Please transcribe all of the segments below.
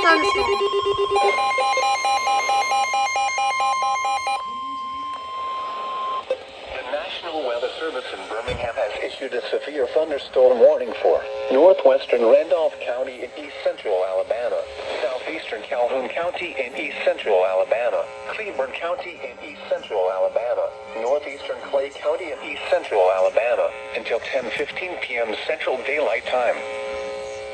thunderstorm. The National Weather Service in Birmingham has issued a severe thunderstorm warning for northwestern Randolph County in east central Alabama, southeastern Calhoun County in east central Alabama, Cleburne County in east central Alabama, northeastern Clay County in east central Alabama, until 10:15 p.m. Central Daylight Time.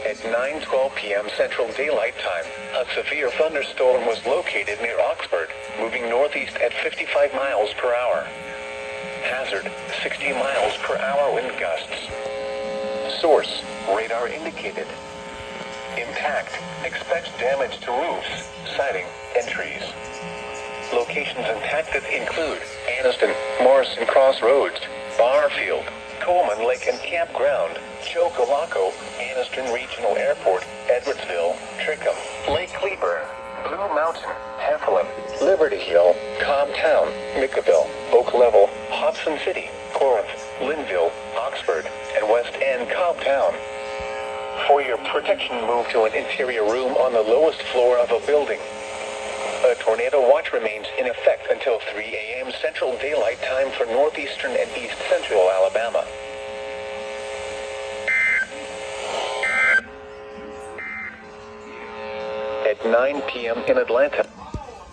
At 9:12 p.m. Central Daylight Time, a severe thunderstorm was located near Oxford, moving northeast at 55 miles per hour. Hazard, 60 miles per hour wind gusts. Source, radar indicated. Impact, expect damage to roofs, siding, and trees. Locations impacted include Anniston, Morrison Crossroads, Barfield, Coleman Lake and Campground, Chocolaco, Anniston Regional Airport, Edwardsville, Trickham, Lake Cleburne, Blue Mountain, Heflin, Liberty Hill, Cobbtown, Micaville, Oak Level, Hobson City, Corinth, Linville, Oxford, and West End Cobbtown. For your protection, move to an interior room on the lowest floor of a building. A tornado watch remains in effect until 3 a.m. Central Daylight Time for northeastern and east central Alabama. At 9 p.m. in Atlanta.